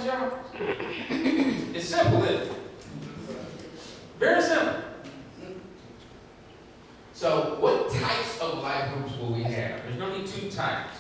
questions, y'all? It's simple, isn't it? Very simple. So, what types of life groups will we have? There's going to be two types.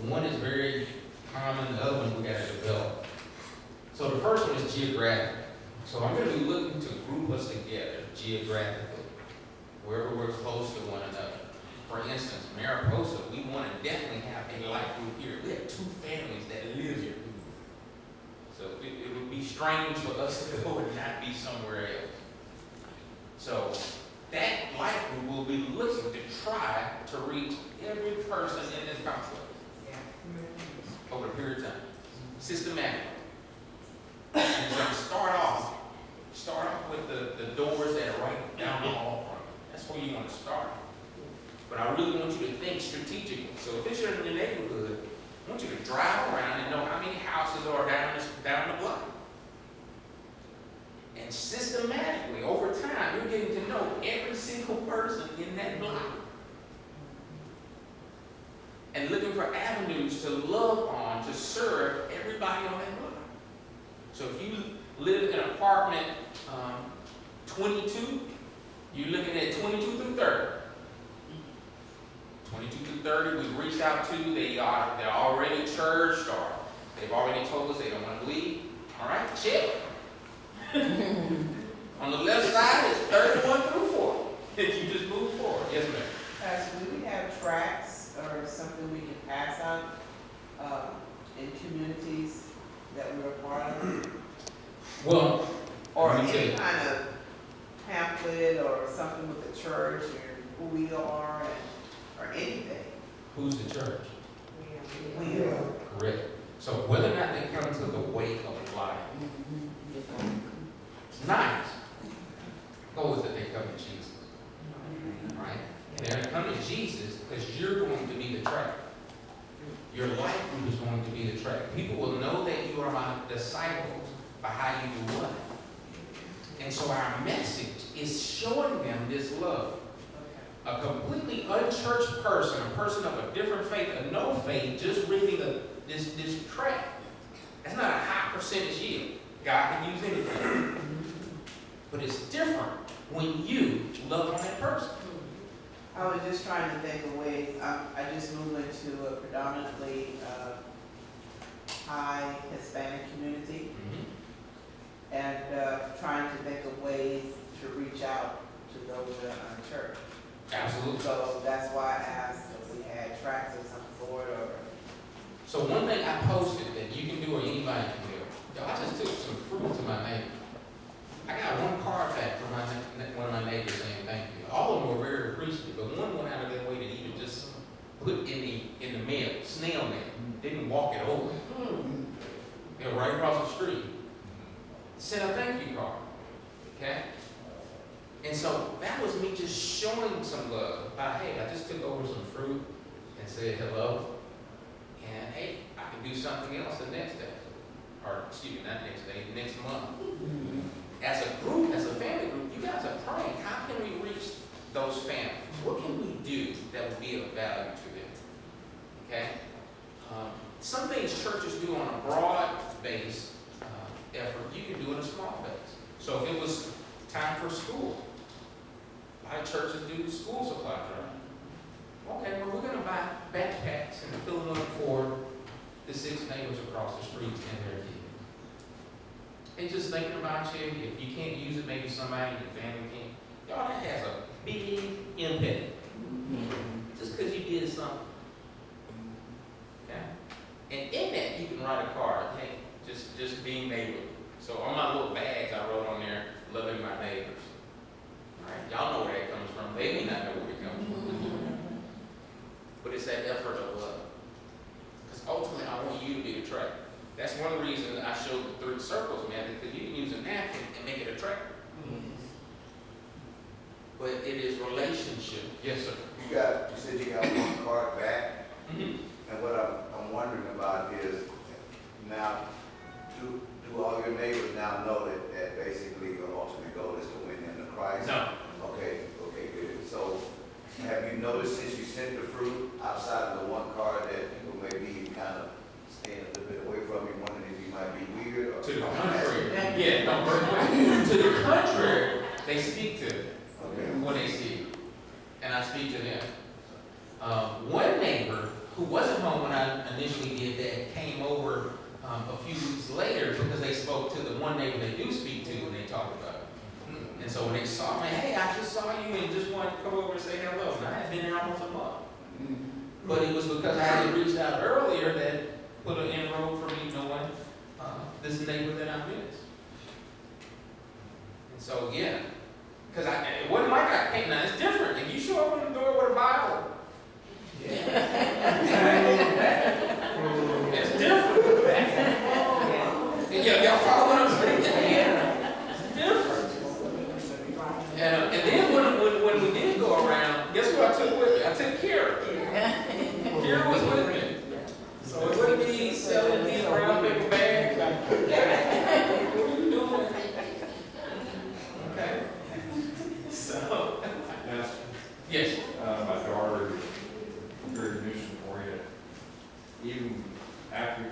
One is very common, the other one we got to develop. So, the first one is geographic. So, I'm going to be looking to group us together geographically, wherever we're close to one another. For instance, Mariposa, we want to definitely have a life group here. We have two families that live here. So it would be strange for us to go and not be somewhere else. So that life group will be looking to try to reach every person in this complex over a period of time, systematically. And so start off with the doors that are right down the hall from you. That's where you want to start. But I really want you to think strategically. So if it's in your neighborhood, I want you to drive around and know how many houses are down the block. And systematically, over time, you're getting to know every single person in that block. And looking for avenues to love on, to serve everybody on that block. So if you live in apartment 22, you're looking at 22 through 30. 22 through 30, we've reached out to, they're already churched, or they've already told us they don't want to leave. All right, chill. On the left side is 31 through 40. You just move forward. Yes, ma'am. Pastor, do we have tracts or something we can pass out in communities that we're a part of? Well, or any kind of pamphlet or something with the church or who we are or anything. Who's the church? We are. Correct. So whether or not they come to the way of life, it's nice. Go with it, they come to Jesus. Right? And they're going to come to Jesus because you're going to be the track. Your life group is going to be the track. People will know that you are my disciples by how you do what. And so our message is showing them this love. A completely unchurched person, a person of a different faith, a no faith, just reading this track. That's not a high percentage yield. God can use anything. But it's different when you love on that person. I was just trying to think of ways. I just moved into a predominantly high Hispanic community, and trying to think of ways to reach out to those that are unchurched. Absolutely. So that's why I asked if we had tracts of some sort or. So one thing I posted that you can do or anybody can do. I just took some fruit to my neighbor. I got one card back from one of my neighbors saying thank you. All of them were very appreciative, but one went out of their way to even just put in the mail, snail mail. Didn't walk it over. They were right across the street. Sent a thank you card. Okay? And so that was me just showing some love. Hey, I just took over some fruit and said hello. And hey, I can do something else the next day. Or excuse me, not next day, next month. As a group, as a family group, you guys are praying. How can we reach those families? What can we do that will be of value to them? Okay? Some things churches do on a broad-based effort, you can do in a small base. So if it was time for school, a lot of churches do school supply drive. Okay, well, we're going to buy backpacks and fill them up for the 6 neighbors across the street and their kids. And just thinking about you, if you can't use it, maybe somebody in your family can. Y'all, that has a big impact. Just because you did something. Okay? And in that, you can write a card. Hey, just being neighborly. So on my little bags, I wrote on there, loving my neighbors. All right? Y'all know where that comes from. They may not know where it comes from. But it's that effort of love. Because ultimately, I want you to be the track. That's one of the reasons I showed the 3 circles, man, because you can use a napkin and make it attractive. But it is relationship. Yes, sir. You said you got one card back. And what I'm wondering about is, now, do all your neighbors now know that basically your ultimate goal is to win them to Christ? No. Okay, good. So, have you noticed since you sent the fruit outside of the one card that people may be kind of staying a little bit away from you, wondering if you might be To the contrary, they speak to it Okay. when they see it, and I speak to them. One neighbor who wasn't home when I initially did that came over a few weeks later because they spoke to the one neighbor they do speak to and they talked about it. And so when they saw me, hey, I just saw you and just wanted to come over and say hello. And I had been there almost a month. But it was because I had reached out earlier that put an inroad for me knowing this neighbor that I missed. And so, yeah. Because it wasn't like I came. Now, it's different. If you show up on the door with a Bible, it's different. And y'all follow what I'm saying? It's different. And then when we did go around, guess what I took with me? I took Kira. Kira was with me. So it wouldn't be selling these brown paper bags. What are you doing? Okay. So, yes. My daughter is very mission oriented. Even after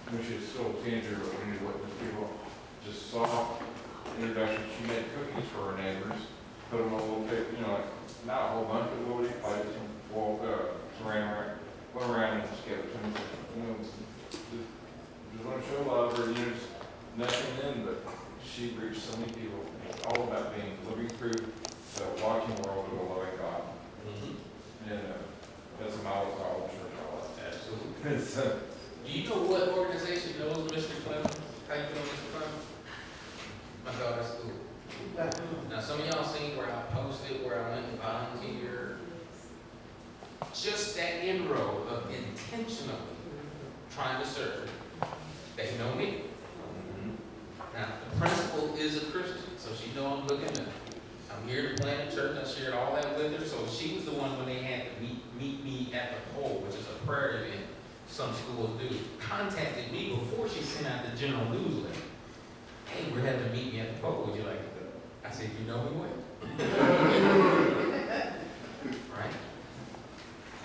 when she was still a teenager, but when you witness people, just soft introduction. She made cookies for her neighbors, put them on a little bit, like not a whole bunch, but a little bit, like saran wrap, went around and just gave it to them. Just want to show love, or just nothing in, but she reached so many people. It's all about being living through the watching world of a loving God. And that's a model for all the church all that. Absolutely. Do you know what organization knows Mr. Clemons? Thank you, Mr. Clemons. My daughter's school. Now, some of y'all seen where I posted where I went and volunteered. Just that inroad of intentionally trying to serve. They know me. Now, the principal is a Christian, so she know I'm looking at. I'm here to plant a church. I shared all that with her. So she was the one when they had to meet me at the pole, which is a prayer event some schools do. Contacted me before she sent out the general newsletter. Hey, we're having to meet me at the pole. Would you like to go? I said, you know we would. Right?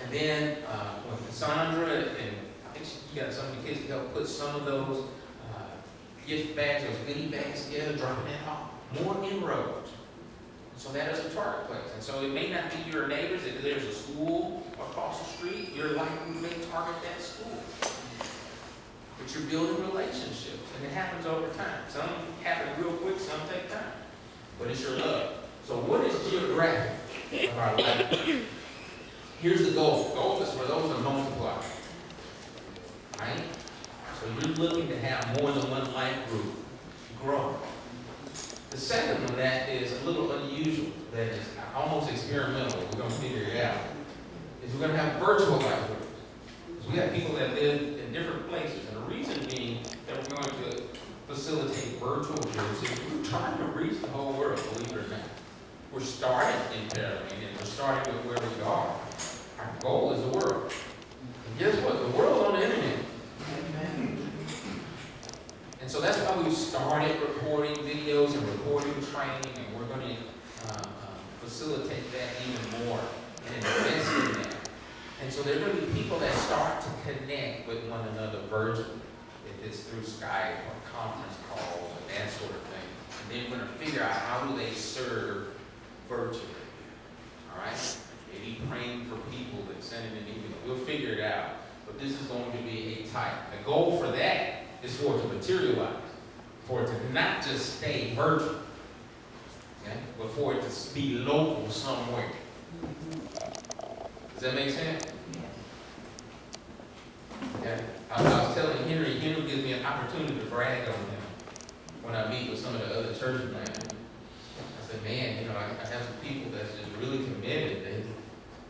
And then when Cassandra and I think she got some of the kids to help put some of those gift bags, those goodie bags together, dropping that off. More inroads. So that is a target place. And so it may not be your neighbors. If there's a school across the street, you're likely may target that school. But you're building relationships, and it happens over time. Some happen real quick, some take time. But it's your love. So what is geographic of our life? Here's the goal. The goal is for those to multiply. Right? So you're looking to have more than one life group grow. The second one that is a little unusual, that is almost experimental, we're going to figure it out, is we're going to have virtual life groups. So we have people that live in different places, and the reason being that we're going to facilitate virtual groups is we're trying to reach the whole world, believe it or not. We're starting in Pennsylvania, and we're starting with where we are. Our goal is the world. And guess what? The world's on the internet. And so that's why we've started recording videos and recording training, and we're going to facilitate that even more and invest in that. And so there are going to be people that start to connect with one another virtually, if it's through Skype or conference calls and that sort of thing. And then we're going to figure out how do they serve virtually. All right? Maybe praying for people that send an email. We'll figure it out. But this is going to be a type. The goal for that is for it to materialize, for it to not just stay virtual, okay, but for it to be local somewhere. Does that make sense? Okay. I was telling Henry gives me an opportunity to brag on him when I meet with some of the other church planners. I said, man, I have some people that's just really committed. They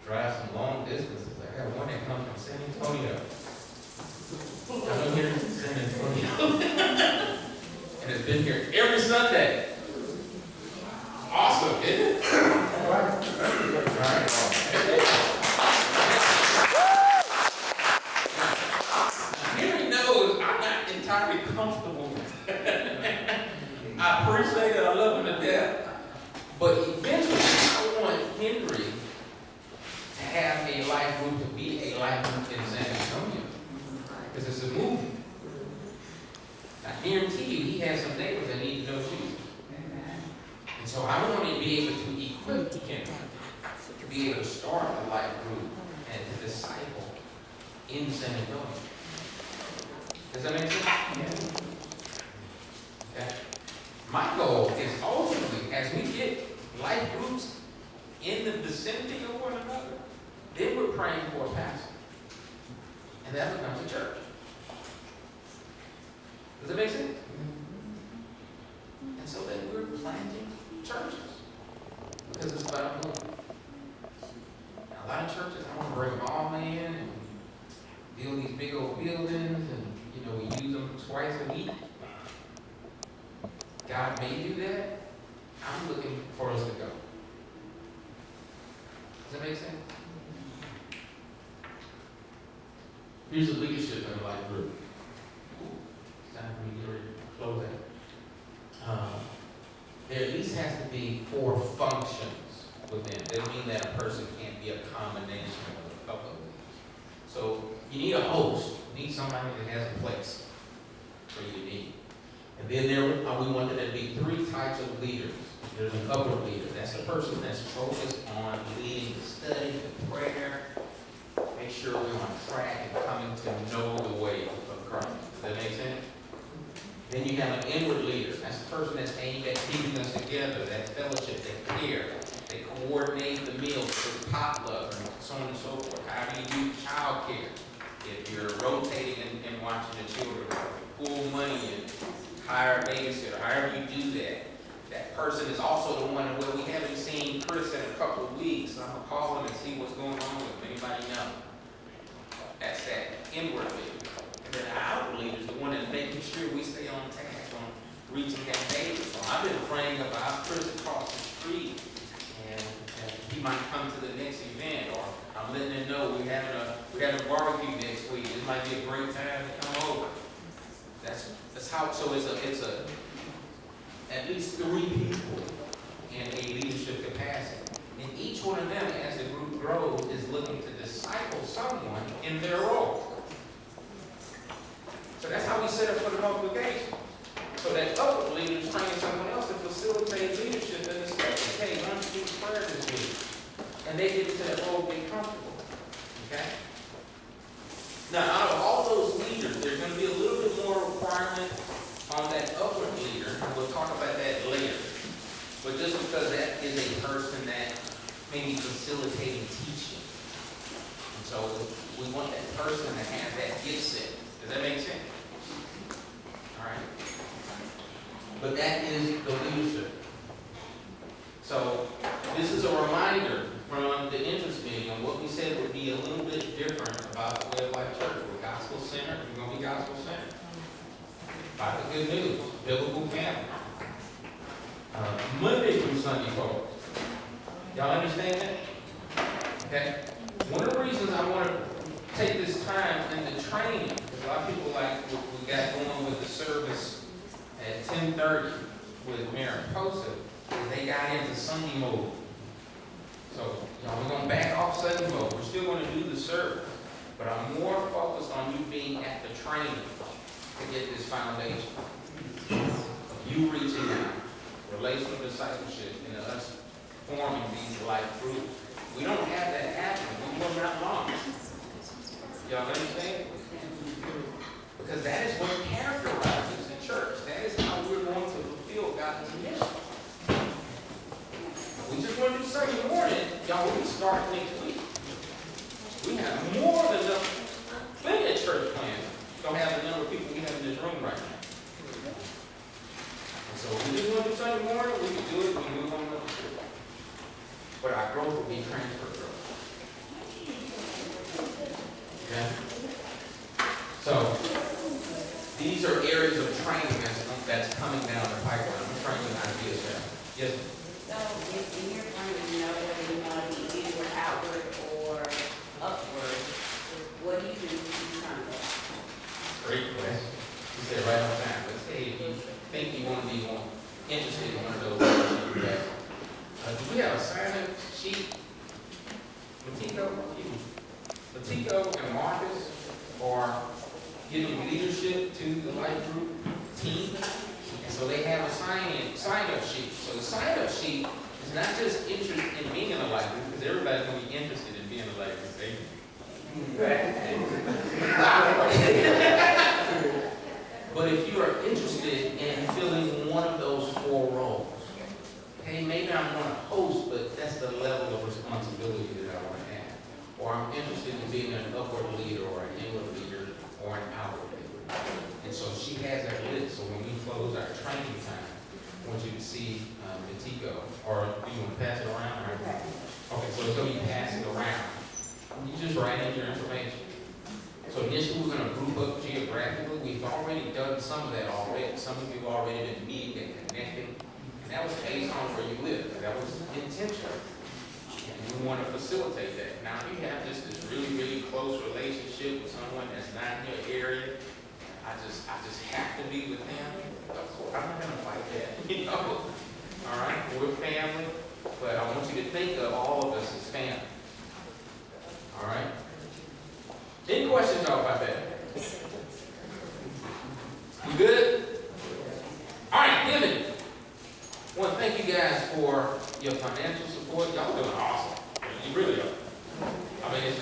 drive some long distances. I have one that comes from San Antonio. I know here in San Antonio. And it's been here every Sunday. Awesome, isn't it? All right. Now, Henry knows I'm not entirely comfortable with that. I appreciate it, I love him to death. But eventually, I want Henry to have a life group, to be a life group in San Antonio. Because it's a movement. Now, guarantee you, he has some neighbors that need to know Jesus. And so I want to be able to equip him to be able to start a life group and to disciple in San Antonio. Does that make sense? Okay. My goal is ultimately, as we get life groups in the vicinity of one another, then we're praying for a pastor. And that becomes a church. Does that make sense? And so then we're planting churches. Because it's about going. A lot of churches, I want to bring them all in and build these big old buildings and, we use them twice a week. God may do that. I'm looking for us to go. Does that make sense? Here's the leadership in a life group. It's time for me to close that. There at least has to be 4 functions within. It doesn't mean that a person can't be a combination of a couple of things. So you need a host. You need somebody that has a place for you to meet. And then we want there to be 3 types of leaders. There's an upper leader. That's the person that's focused on leading the study, the prayer, make sure we're on track and coming to know the way of Christ. Does that make sense? Then you have an inward leader. That's the person that's aimed at keeping us together, that fellowship, that care. They coordinate the meals, the potluck, and so on and so forth. However you do child care. If you're rotating and watching the children, pull money and hire a babysitter, however you do that, that person is also the one where we haven't seen Chris in a couple of weeks. So I'm going to call him and see what's going on with him. Anybody know? That's that inward leader. And then the outward leader is the one that's making sure we stay on task on reaching that baby. So I've been praying about Chris across the street, and he might come to the next event, or I'm letting him know we're having a barbecue next week. This might be a great time to come over. That's how. So it's at least 3 people in a leadership capacity, and each one of them, as the group grows, is looking to disciple someone in their role. So that's how we set up for the multiplication. So that upper leader is training someone else to facilitate leadership in the space. Hey, why don't you do prayer this week? And they get into that role, get comfortable. Okay? Now, out of all those leaders, there's going to be a little bit more requirement on that upward leader, and we'll talk about that later. But just because that is a person that may be facilitating teaching. And so we want that person to have that gift set. Does that make sense? All right. But that is the leadership. So this is a reminder from the interest meeting on what we said would be a little bit different about the Way of Life Church. We're gospel centered. We're going to be gospel centered. By the good news, biblical family. Monday through Sunday, folks. Y'all understand that? Okay? One of the reasons I want to take this time in the training, because a lot of people like what we got going with the service at 10:30 with Mary Posa, is they got into Sunday mode. So, we're going to back off Sunday mode. We're still going to do the service, but I'm more focused on you being at the training to get this foundation. You reaching out, relational discipleship, and us forming these life groups. We don't have that happening. We're not long. Y'all understand? Because that is what characterizes the church. That is how we're going to fulfill God's mission. We just want to do Sunday morning. Y'all, we can start next week. We have more than enough, plenty of church plans. Don't have the number of people we have in this room right now. And so if we just want to do Sunday morning, we can do it. We can move on to the church. But our growth will be transfer growth. Okay? So these are areas of training that's coming down the pipeline. I'm training ideas there. Yes. So in your training, you know whether you want to be inward, outward, or upward, what do you do to determine that? Great question. You said right on time. Let's say if you think you want to be more interested in one of those areas, you do that. Do we have a sign-up sheet? Matiko and Marcus are giving leadership to the life group. team. And so they have a sign-up sheet. So the sign-up sheet is not just interest in being in a library, because everybody's gonna be interested in being a library. But if you are interested in filling one of those 4 roles, okay, maybe I'm gonna host, but that's the level of responsibility that I wanna have. Or I'm interested in being an upward leader, or an inward leader, or an outward leader. And so she has that list, so when we close our training time, I want you to see Tico, or do you want to pass it around? Or? Okay, so it's going to be passing around. You just write in your information. So initially we're going to group up geographically. We've already done some of that already. Some of you have already been meeting and connecting. And that was based on where you live. That was intentional. And we want to facilitate that. Now if you have just this really, really close relationship with someone that's not in your area, I just have to be with them. I'm not gonna fight that, you know. All right, we're family, but I want you to think of all of us as family. All right. Any questions y'all about that? You good? All right, David. I want to thank you guys for your financial support. Y'all doing awesome. You really are. I mean, it's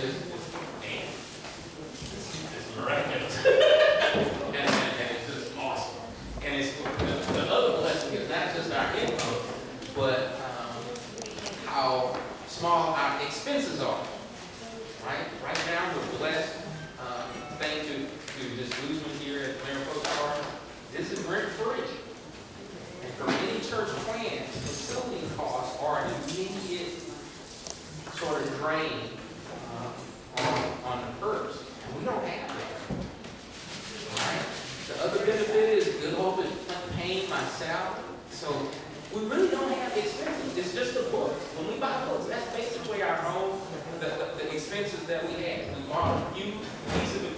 miraculous. and it's just awesome. And it's the other blessing is not just our income, but how small our expenses are. Right now we're blessed. Thanks to this movement here at Mariposa Park. This is rent free. And for many church plans, facility costs are an immediate sort of drain on the purse. And we don't have that. Right? The other benefit is good hope is paying my salary. So we really don't have expenses. It's just the books. When we buy books, that's basically our home, the expenses that we have. We bought a few pieces of